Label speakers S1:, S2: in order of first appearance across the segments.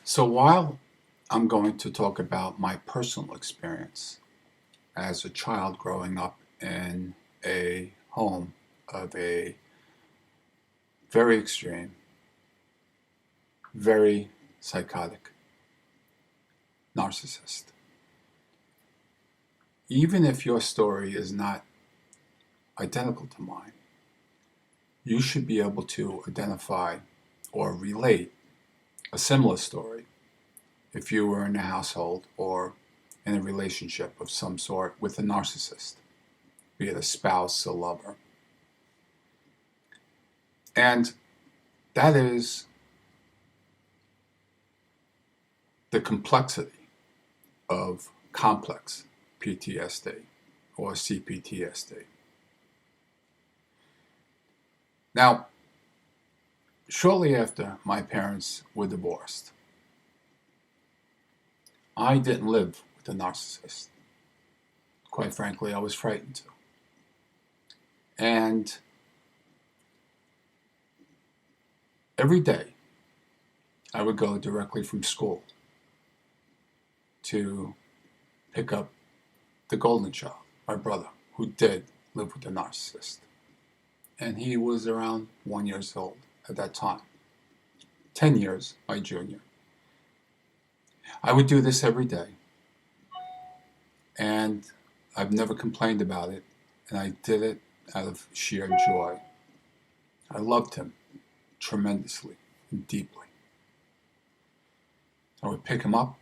S1: So while I'm going to talk about my personal experience as a child growing up in a home of a very extreme, very psychotic narcissist, even if your story is not identical to mine, you should be able to identify or relate a similar story if you were in a household or in a relationship of some sort with a narcissist, be it a spouse, a lover. And that is the complexity of complex PTSD or CPTSD. Now, shortly after my parents were divorced, I didn't live with a narcissist. Quite frankly, I was frightened to. And every day, I would go directly from school to pick up the golden child, my brother, who did live with a narcissist. And he was around 1 year old at that time. 10 years my junior. I would do this every day. And I've never complained about it. And I did it out of sheer joy. I loved him tremendously and deeply. I would pick him up.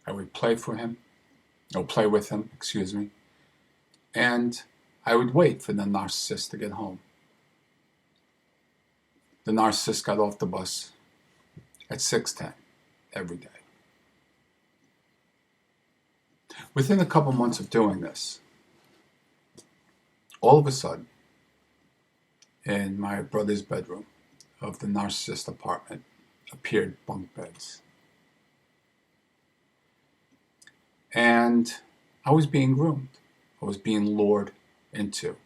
S1: I would play with him, and I would wait for the narcissist to get home. The narcissist got off the bus at 6:10 every day. Within a couple months of doing this, all of a sudden, in my brother's bedroom of the narcissist apartment, appeared bunk beds. And I was being groomed. I was being lured into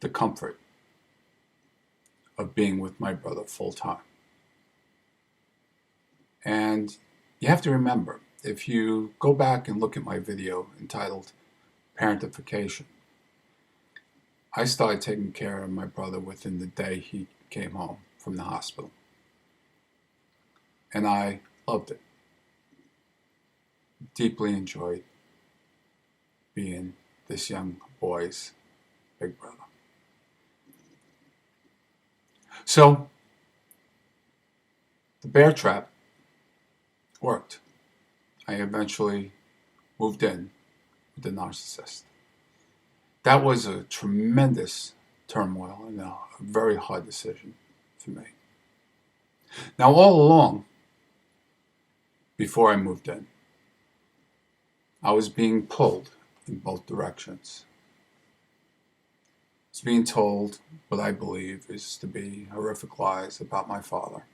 S1: the comfort of being with my brother full time. And you have to remember, if you go back and look at my video entitled Parentification, I started taking care of my brother within the day he came home from the hospital. And I loved it. Deeply enjoyed being this young boy's big brother. So, the bear trap worked. I eventually moved in with the narcissist. That was a tremendous turmoil and a very hard decision for me. Now, all along, before I moved in, I was being pulled in both directions. I was being told what I believe is to be horrific lies about my father.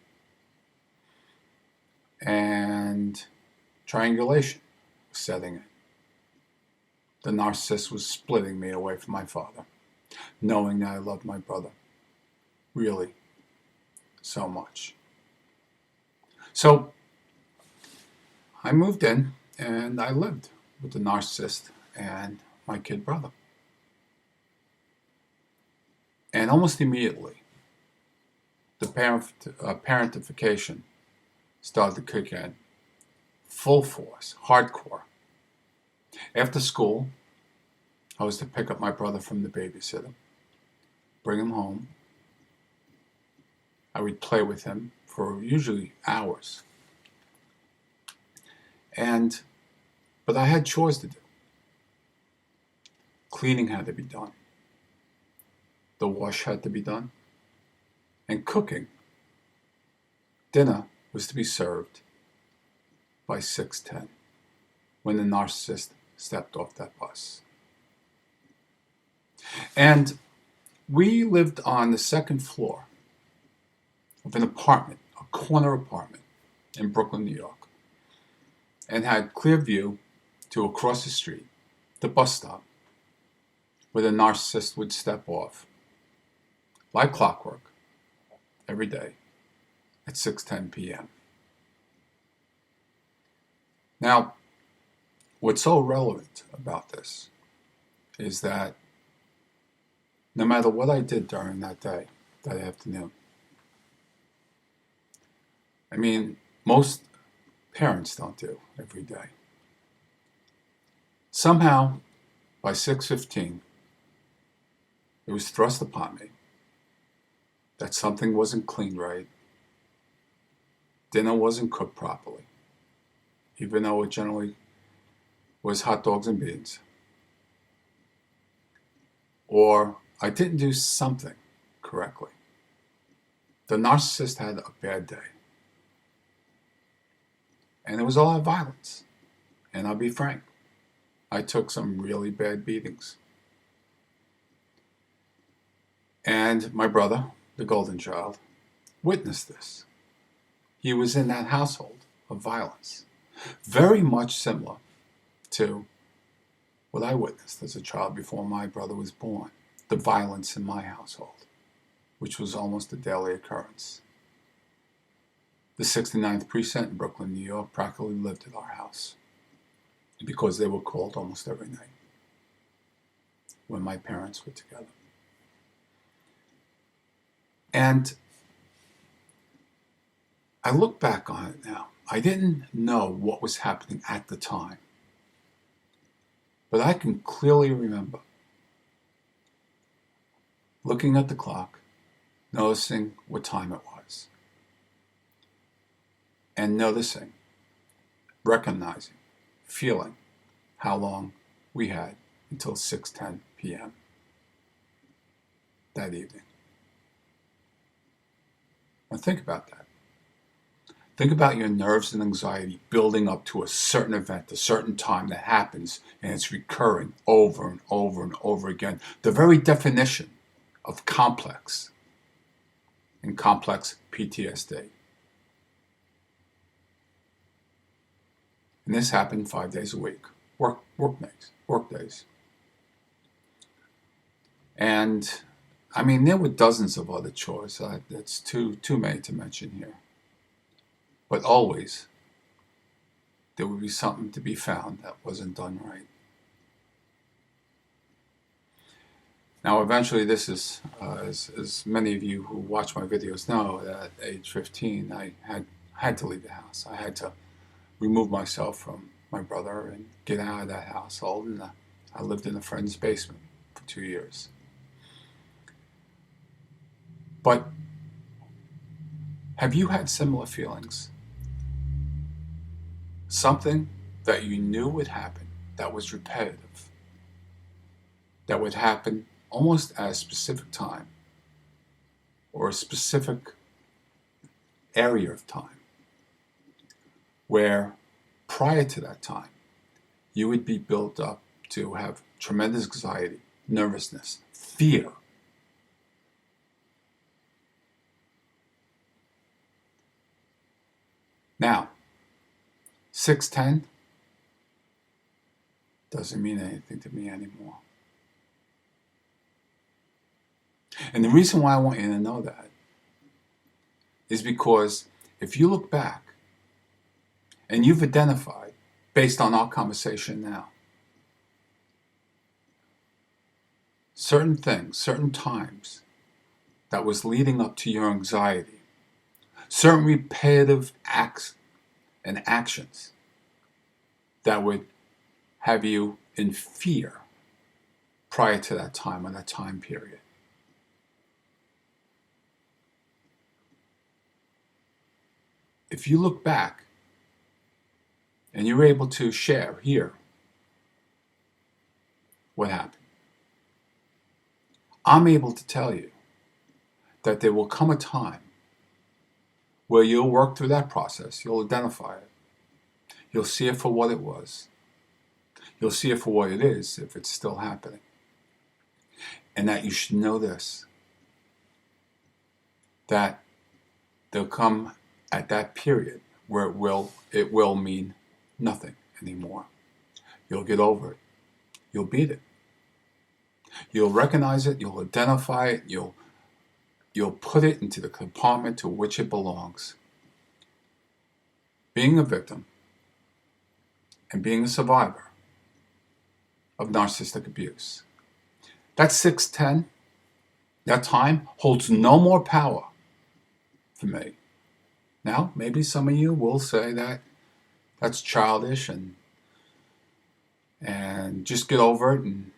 S1: And triangulation was setting in. The narcissist was splitting me away from my father, knowing that I loved my brother really so much. So I moved in and I lived with the narcissist and my kid brother. And almost immediately, the parentification started to kick in, full force, hardcore. After school, I was to pick up my brother from the babysitter, bring him home. I would play with him for usually hours. But I had chores to do. Cleaning had to be done. The wash had to be done. And cooking. Dinner was to be served by 6:10 when the narcissist stepped off that bus. And we lived on the second floor of an apartment, a corner apartment in Brooklyn, New York, and had clear view to across the street, the bus stop, where the narcissist would step off, like clockwork, every day at 6:10 p.m. Now, what's so relevant about this is that no matter what I did during that day, that afternoon, I mean, most parents don't do every day. Somehow, by 6:15, it was thrust upon me that something wasn't cleaned right, dinner wasn't cooked properly, even though it generally was hot dogs and beans, or I didn't do something correctly. The narcissist had a bad day, and there was a lot of violence. And I'll be frank, I took some really bad beatings. And my brother, the golden child, witnessed this. He was in that household of violence, very much similar to what I witnessed as a child before my brother was born, the violence in my household, which was almost a daily occurrence. The 69th precinct in Brooklyn, New York, practically lived at our house because they were called almost every night when my parents were together. And I look back on it now. I didn't know what was happening at the time, but I can clearly remember looking at the clock, noticing what time it was, and noticing, recognizing, feeling how long we had until 6:10 p.m. that evening. Now think about that. Think about your nerves and anxiety building up to a certain event, a certain time that happens, and it's recurring over and over and over again. The very definition of complex and complex PTSD. And this happened 5 days a week, work days. And I mean, there were dozens of other chores. It's too many to mention here. But always, there would be something to be found that wasn't done right. Now, eventually, this is, as many of you who watch my videos know, that at age 15, I had to leave the house. I had to remove myself from my brother and get out of that household. And I lived in a friend's basement for 2 years. But have you had similar feelings? Something that you knew would happen, that was repetitive, that would happen almost at a specific time or a specific area of time, where prior to that time, you would be built up to have tremendous anxiety, nervousness, fear. Now, 6:10 doesn't mean anything to me anymore. And the reason why I want you to know that is because if you look back and you've identified, based on our conversation now, certain things, certain times that was leading up to your anxiety, certain repetitive acts and actions that would have you in fear prior to that time or that time period. If you look back and you're able to share here what happened, I'm able to tell you that there will come a time where you'll work through that process. You'll identify it. You'll see it for what it was. You'll see it for what it is if it's still happening. And that you should know this, that there'll come at that period where it will mean nothing anymore. You'll get over it. You'll beat it. You'll recognize it. You'll identify it. You'll put it into the compartment to which it belongs. Being a victim and being a survivor of narcissistic abuse. That 610, that time holds no more power for me. Now, maybe some of you will say that that's childish and just get over it and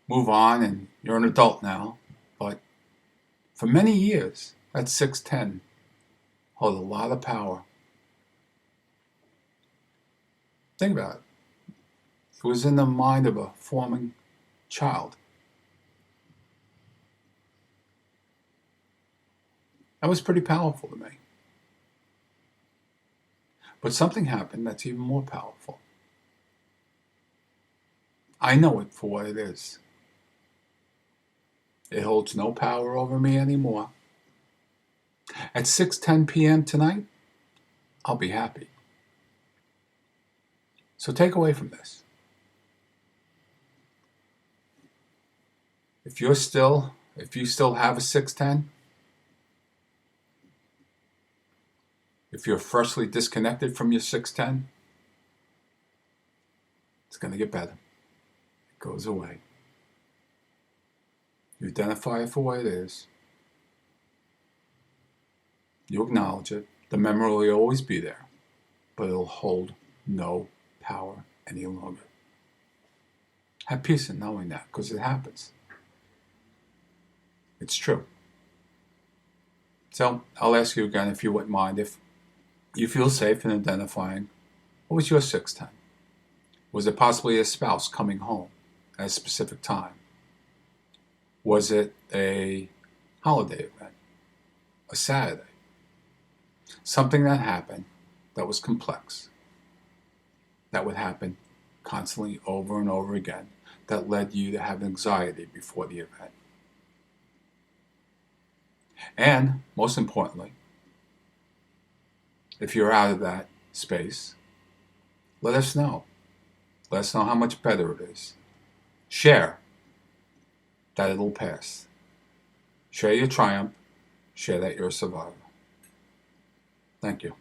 S1: move on and you're an adult now. But for many years, that 610 held a lot of power. Think about it. It was in the mind of a forming child. That was pretty powerful to me. But something happened that's even more powerful. I know it for what it is. It holds no power over me anymore. At 6:10 p.m. tonight, I'll be happy. So take away from this. If you still have a 610, if you're freshly disconnected from your 610, it's going to get better. It goes away. You identify it for what it is. You acknowledge it. The memory will always be there, but it'll hold no power any longer. Have peace in knowing that, because it happens. It's true. So I'll ask you again, if you wouldn't mind, if you feel safe in identifying, what was your 610? Was it possibly a spouse coming home at a specific time? Was it a holiday event? A Saturday? Something that happened that was complex, that would happen constantly over and over again, that led you to have anxiety before the event. And most importantly, if you're out of that space, let us know. Let us know how much better it is. Share that it'll pass. Share your triumph. Share that you're a survivor. Thank you.